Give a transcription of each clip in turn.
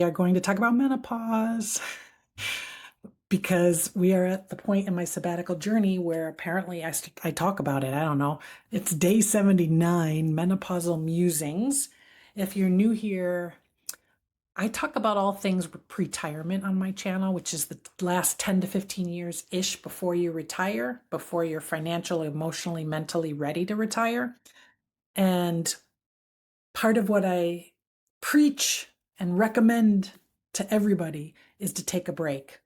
We are going to talk about menopause because we are at the point in my sabbatical journey where apparently I talk about it. I don't know. It's day 79, Menopausal Musings. If you're new here, I talk about all things pre-retirement on my channel, which is the last 10 to 15 years-ish before you retire, before you're financially, emotionally, mentally ready to retire. And part of what I preach and recommend to everybody is to take a break,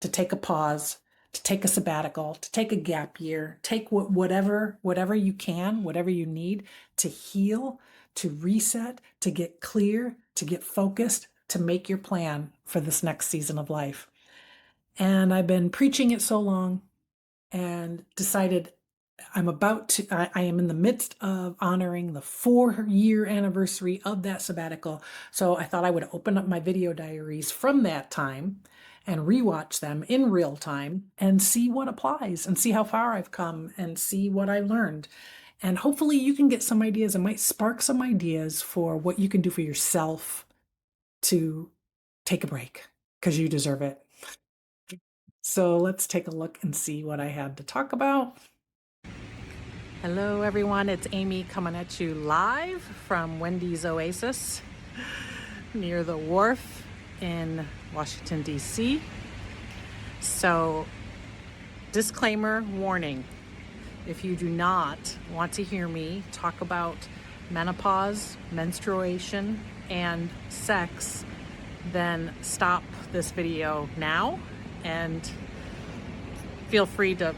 to take a pause, to take a sabbatical, to take a gap year, take whatever you can, whatever you need to heal, to reset, to get clear, to get focused, to make your plan for this next season of life. And I've been preaching it so long and decided I am in the midst of honoring the 4-year anniversary of that sabbatical. So I thought I would open up my video diaries from that time and rewatch them in real time and see what applies and see how far I've come and see what I learned. And hopefully you can get some ideas. It might spark some ideas for what you can do for yourself to take a break because you deserve it. So let's take a look and see what I had to talk about. Hello everyone, it's Amy coming at you live from Wendy's Oasis near the wharf in Washington, D.C. So, disclaimer, warning, if you do not want to hear me talk about menopause, menstruation, and sex, then stop this video now and feel free to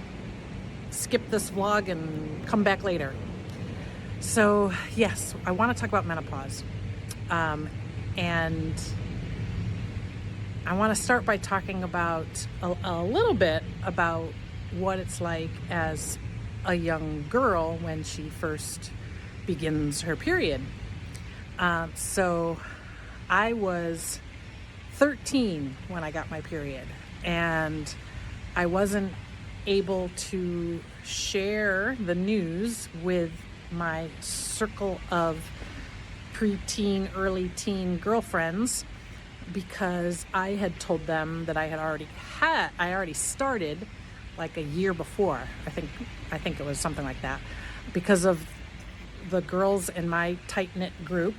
skip this vlog and come back later. So yes, I want to talk about menopause. And I want to start by talking about a little bit about what it's like as a young girl when she first begins her period. So I was 13 when I got my period, and I wasn't able to share the news with my circle of preteen, early teen girlfriends because I had told them that I already started like a year before. I think it was something like that, because of the girls in my tight-knit group.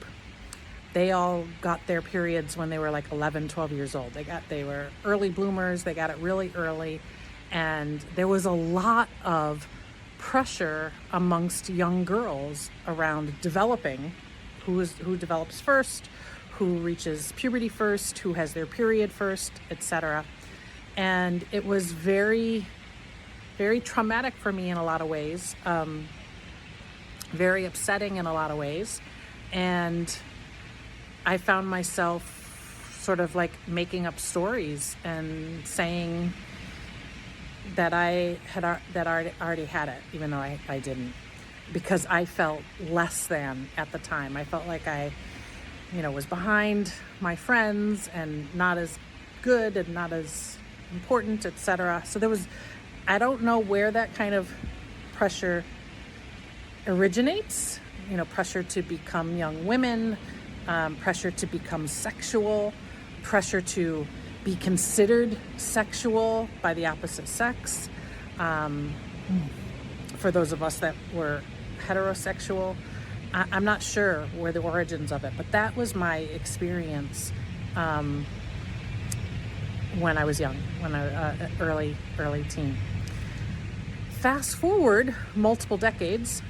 They all got their periods when they were like 11, 12 years old. They were early bloomers. They got it really early. And there was a lot of pressure amongst young girls around developing, who develops first, who reaches puberty first, who has their period first, etc. And it was very, very traumatic for me in a lot of ways, very upsetting in a lot of ways. And I found myself sort of like making up stories and saying that I already had it, even though I didn't, because I felt less than at the time. I felt like I, was behind my friends and not as good and not as important, etc. So I don't know where that kind of pressure originates, pressure to become young women, pressure to become sexual, pressure to be considered sexual by the opposite sex. For those of us that were heterosexual, I'm not sure where the origins of it, but that was my experience when I was young, when I early teen. Fast forward multiple decades,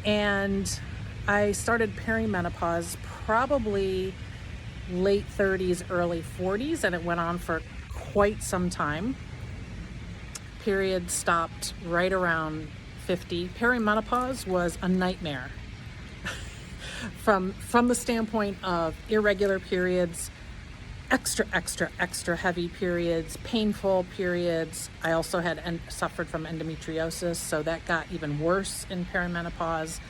and I started perimenopause probably late 30s, early 40s, and it went on for quite some time. Period stopped right around 50. Perimenopause was a nightmare from the standpoint of irregular periods, extra heavy periods, painful periods. I also suffered from endometriosis, so that got even worse in perimenopause.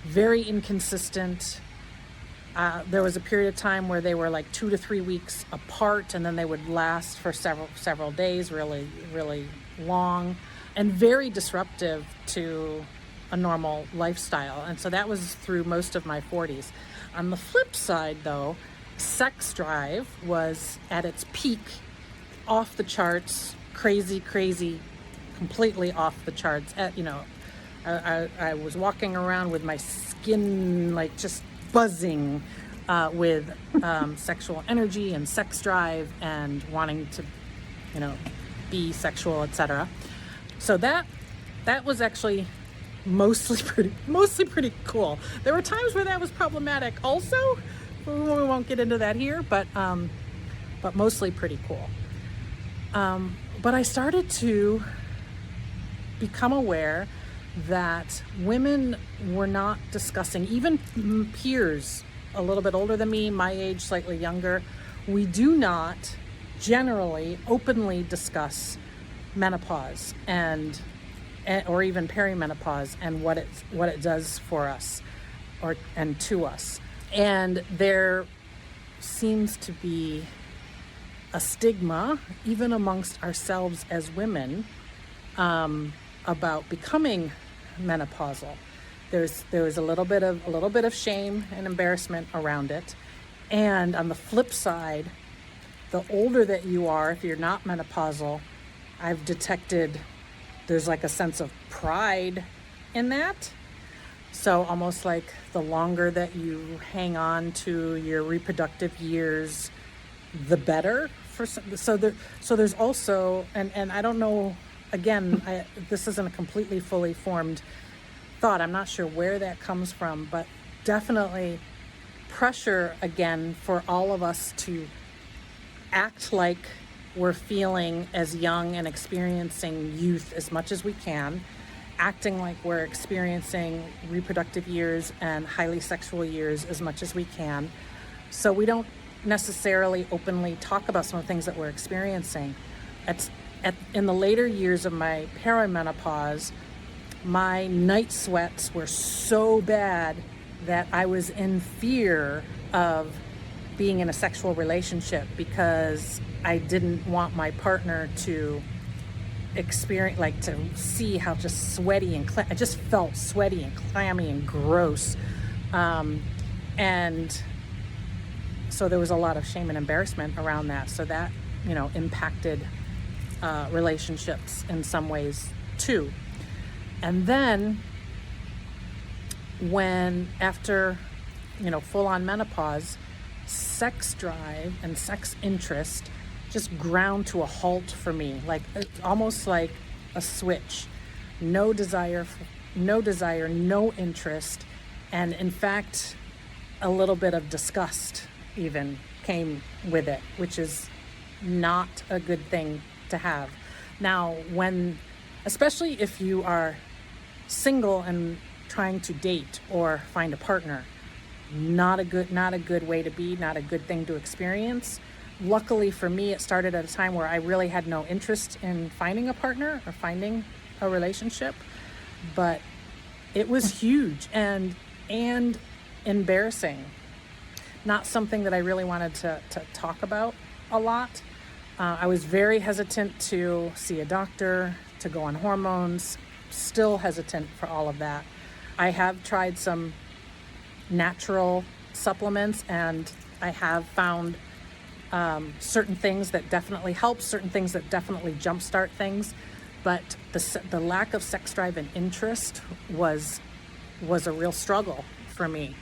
Very inconsistent. There was a period of time where they were like 2 to 3 weeks apart, and then they would last for several days, really, really long, and very disruptive to a normal lifestyle. And so that was through most of my 40s. On the flip side, though, sex drive was at its peak, off the charts, crazy, completely off the charts. I was walking around with my skin like just buzzing with sexual energy and sex drive and wanting to, be sexual, etc. So that was actually mostly pretty cool. There were times where that was problematic also. We won't get into that here, but mostly pretty cool. But I started to become aware that women were not discussing, even peers a little bit older than me, my age, slightly younger, we do not generally openly discuss menopause or even perimenopause and what it does for us and to us. And there seems to be a stigma, even amongst ourselves as women, about becoming menopausal. There was a little bit of shame and embarrassment around it. And on the flip side, the older that you are, if you're not menopausal, I've detected there's like a sense of pride in that. So almost like the longer that you hang on to your reproductive years, the better. So there's also, and I don't know, again, this isn't a completely fully formed thought. I'm not sure where that comes from, but definitely pressure again for all of us to act like we're feeling as young and experiencing youth as much as we can, acting like we're experiencing reproductive years and highly sexual years as much as we can. So we don't necessarily openly talk about some of the things that we're experiencing. In the later years of my perimenopause, my night sweats were so bad that I was in fear of being in a sexual relationship because I didn't want my partner to experience, like to see how just sweaty and I just felt sweaty and clammy and gross. And so there was a lot of shame and embarrassment around that. So that, impacted relationships in some ways too. And then after full-on menopause, sex drive and sex interest just ground to a halt for me, like almost like a switch. No desire, no interest, and in fact, a little bit of disgust even came with it, which is not a good thing to have. Now, especially if you are single and trying to date or find a partner, not a good way to be, not a good thing to experience. Luckily for me, it started at a time where I really had no interest in finding a partner or finding a relationship, but it was huge and embarrassing. Not something that I really wanted to talk about a lot. I was very hesitant to see a doctor, to go on hormones, still hesitant for all of that. I have tried some natural supplements and I have found certain things that definitely help, certain things that definitely jumpstart things. But the lack of sex drive and interest was a real struggle for me.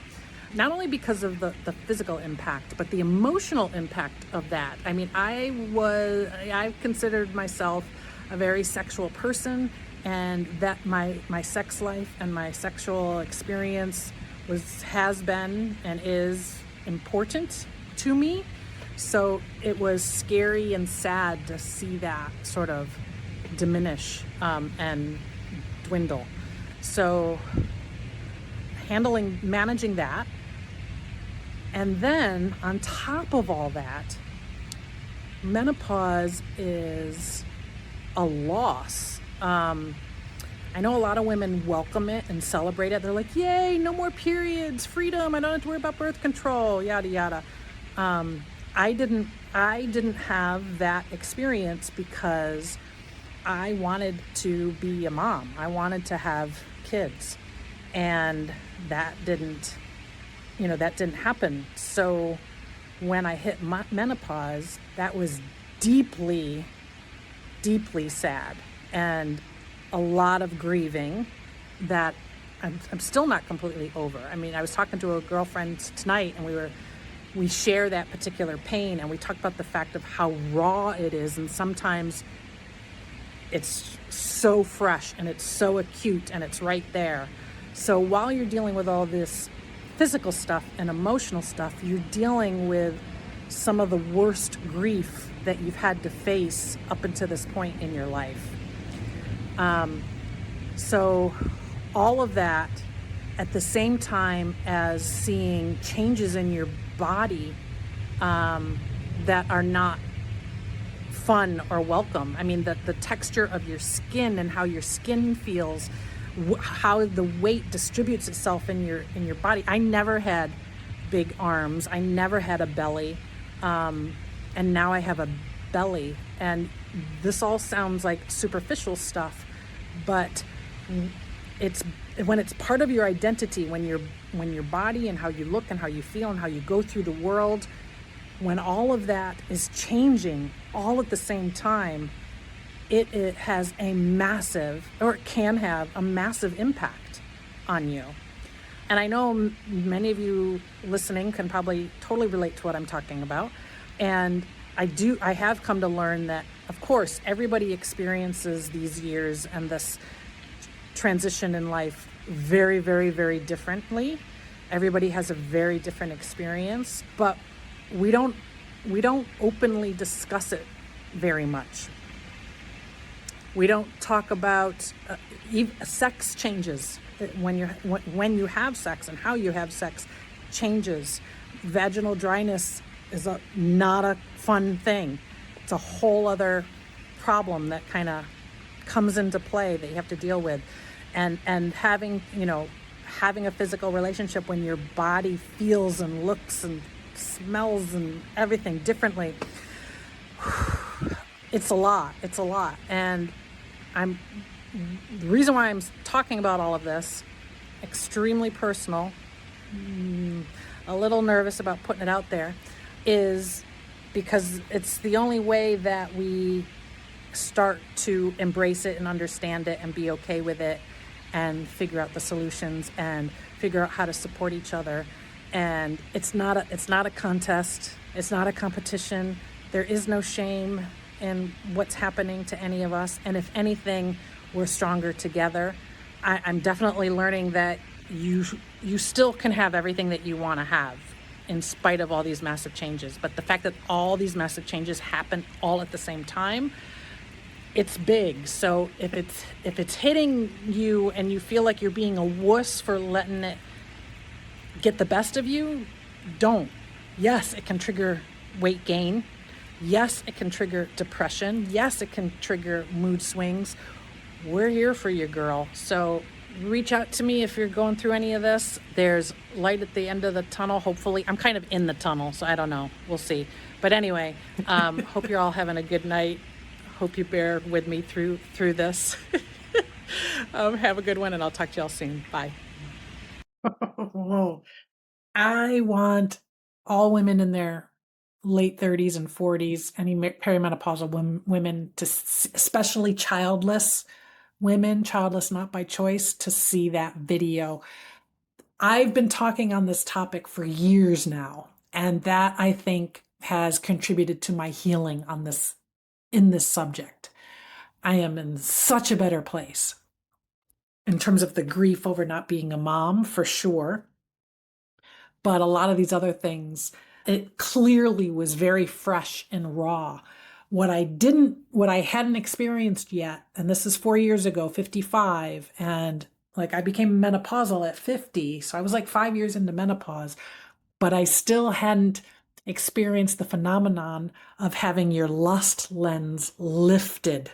Not only because of the physical impact, but the emotional impact of that. I mean, I considered myself a very sexual person, and that my sex life and my sexual experience has been and is important to me. So it was scary and sad to see that sort of diminish and dwindle. So managing that. And then on top of all that, menopause is a loss. I know a lot of women welcome it and celebrate it. They're like, yay, no more periods, freedom. I don't have to worry about birth control, yada, yada. I didn't have that experience because I wanted to be a mom. I wanted to have kids, and that didn't happen. So when I hit menopause, that was deeply, deeply sad, and a lot of grieving that I'm still not completely over. I mean, I was talking to a girlfriend tonight, and we share that particular pain, and we talk about the fact of how raw it is, and sometimes it's so fresh and it's so acute and it's right there. So while you're dealing with all this physical stuff and emotional stuff, you're dealing with some of the worst grief that you've had to face up until this point in your life. So all of that at the same time as seeing changes in your body that are not fun or welcome. I mean, the texture of your skin and how your skin feels, how the weight distributes itself in your body. I never had big arms. I never had a belly, and now I have a belly. And this all sounds like superficial stuff, but it's when it's part of your identity, when your body and how you look and how you feel and how you go through the world, when all of that is changing all at the same time, it has a massive, or it can have a massive impact on you. And I know many of you listening can probably totally relate to what I'm talking about. And I have come to learn that, of course, everybody experiences these years and this transition in life very, very, very differently. Everybody has a very different experience, but we don't openly discuss it very much. We don't talk about sex changes when you have sex, and how you have sex changes. Vaginal dryness is not a fun thing. It's a whole other problem that kind of comes into play that you have to deal with, and having a physical relationship when your body feels and looks and smells and everything differently. It's a lot. And the reason why I'm talking about all of this, extremely personal, a little nervous about putting it out there, is because it's the only way that we start to embrace it and understand it and be okay with it and figure out the solutions and figure out how to support each other. And it's not a contest. It's not a competition. There is no shame in what's happening to any of us. And if anything, we're stronger together. I'm definitely learning that you still can have everything that you want to have in spite of all these massive changes. But the fact that all these massive changes happen all at the same time, it's big. So if it's hitting you and you feel like you're being a wuss for letting it get the best of you, don't. Yes, it can trigger weight gain. Yes, it can trigger depression. Yes, it can trigger mood swings. We're here for you, girl. So reach out to me if you're going through any of this. There's light at the end of the tunnel, hopefully. I'm kind of in the tunnel, so I don't know. We'll see. But anyway, hope you're all having a good night. Hope you bear with me through this. Have a good one, and I'll talk to y'all soon. Bye. Whoa. I want all women in their late 30s and 40s, any perimenopausal women, to especially childless women, childless not by choice, to see that video. I've been talking on this topic for years now, and that, I think, has contributed to my healing in this subject. I am in such a better place in terms of the grief over not being a mom, for sure. But a lot of these other things, it clearly was very fresh and raw. What I hadn't experienced yet, and this is 4 years ago, 55, and like I became menopausal at 50, so I was like 5 years into menopause, but I still hadn't experienced the phenomenon of having your lust lens lifted.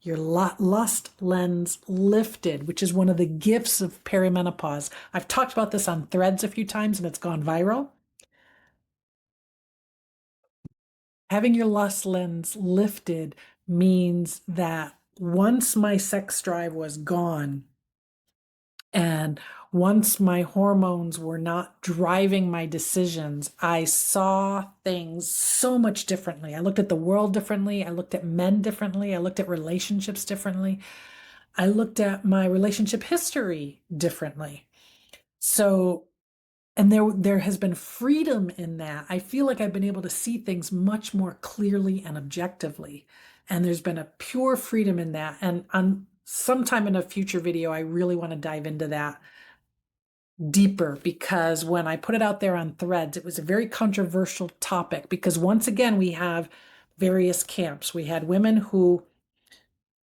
Your lust lens lifted, which is one of the gifts of perimenopause. I've talked about this on Threads a few times and it's gone viral. Having your lust lens lifted means that once my sex drive was gone, and once my hormones were not driving my decisions, I saw things so much differently. I looked at the world differently. I looked at men differently. I looked at relationships differently. I looked at my relationship history differently. So, and there has been freedom in that. I feel like I've been able to see things much more clearly and objectively. And there's been a pure freedom in that. And on sometime in a future video, I really want to dive into that deeper, because when I put it out there on Threads, it was a very controversial topic, because once again, we have various camps. We had women who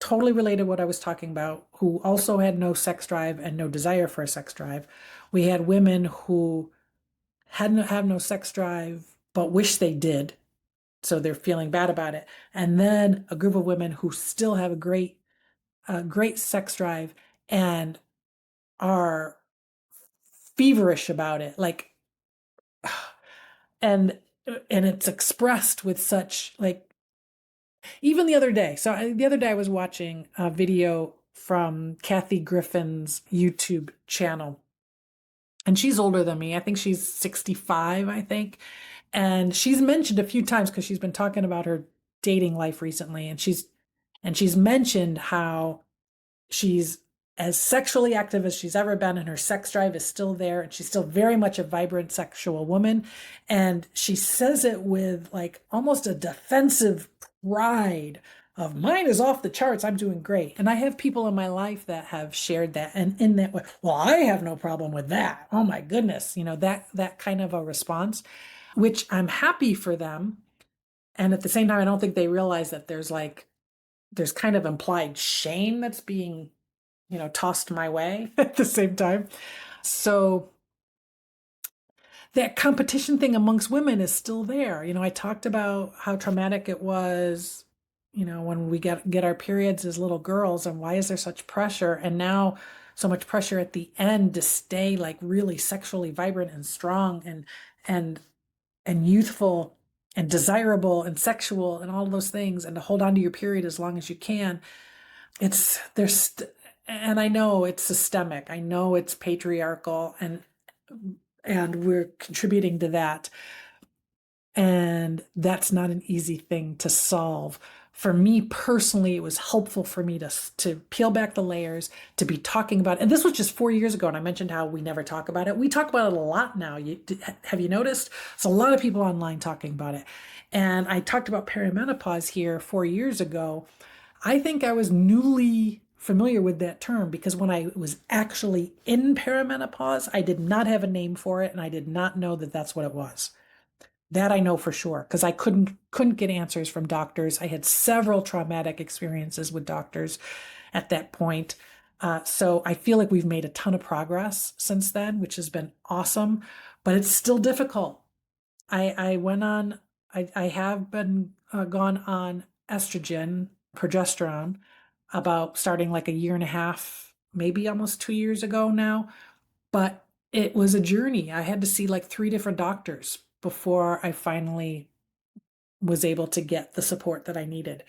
totally related what I was talking about, who also had no sex drive and no desire for a sex drive. We had women who hadn't have no sex drive but wish they did, so they're feeling bad about it. And then a group of women who still have a great sex drive and are feverish about it, like, and and it's expressed with such, like, even the other day. The other day I was watching a video from Kathy Griffin's YouTube channel, and she's older than me. I think she's 65, I think. And she's mentioned a few times, because she's been talking about her dating life recently, and she's mentioned how she's as sexually active as she's ever been, and her sex drive is still there, and she's still very much a vibrant sexual woman. And she says it with like almost a defensive pride of, mine is off the charts, I'm doing great. And I have people in my life that have shared that, and in that way, well, I have no problem with that. Oh my goodness, that kind of a response, which I'm happy for them. And at the same time, I don't think they realize that there's kind of implied shame that's being tossed my way at the same time. So that competition thing amongst women is still there. I talked about how traumatic it was, when we get our periods as little girls, and why is there such pressure? And now so much pressure at the end to stay like really sexually vibrant and strong and and youthful and desirable and sexual and all of those things, and to hold on to your period as long as you can. It's there's And I know it's systemic. I know it's patriarchal, and we're contributing to that. And that's not an easy thing to solve. For me personally, it was helpful for me to peel back the layers, to be talking about it. And this was just 4 years ago, and I mentioned how we never talk about it. We talk about it a lot now. Have you noticed? There's a lot of people online talking about it. And I talked about perimenopause here 4 years ago. I think I was newly familiar with that term, because when I was actually in perimenopause, I did not have a name for it, and I did not know that that's what it was. That I know for sure, because I couldn't get answers from doctors. I had several traumatic experiences with doctors at that point. So I feel like we've made a ton of progress since then, which has been awesome, but it's still difficult. I went on, I have been gone on estrogen, progesterone, about starting like a year and a half, maybe almost 2 years ago now. But it was a journey. I had to see like three different doctors before I finally was able to get the support that I needed.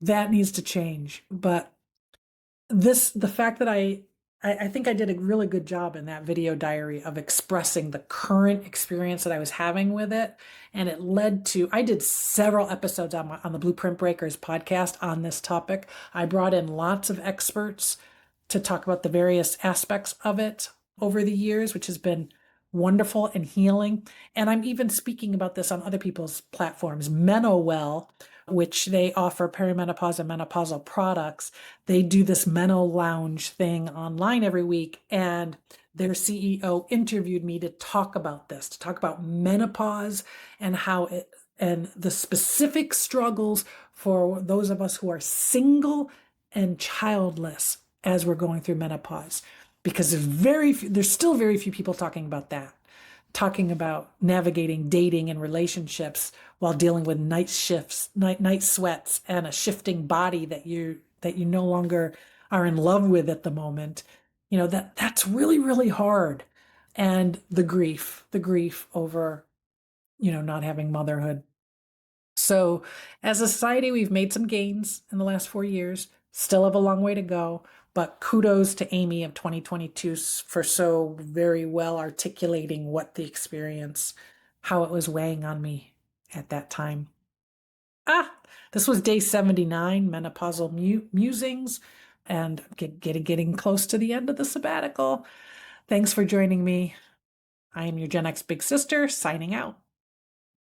That needs to change. But the fact that I think I did a really good job in that video diary of expressing the current experience that I was having with it. And it led to, I did several episodes on the Blueprint Breakers podcast on this topic. I brought in lots of experts to talk about the various aspects of it over the years, which has been wonderful and healing. And I'm even speaking about this on other people's platforms. Menowell, which they offer perimenopause and menopausal products, they do this Meno Lounge thing online every week. And their CEO interviewed me to talk about this, to talk about menopause and how it, and the specific struggles for those of us who are single and childless as we're going through menopause. Because there's still very few people talking about that, talking about navigating dating and relationships while dealing with night shifts, night sweats, and a shifting body that you no longer are in love with at the moment. That's really, really hard. And the grief over, not having motherhood. So as a society, we've made some gains in the last 4 years, still have a long way to go, But kudos to Amy of 2022 for so very well articulating what the experience, how it was weighing on me at that time. Ah, this was day 79, menopausal musings, and getting close to the end of the sabbatical. Thanks for joining me. I am your Gen X Big Sister, signing out.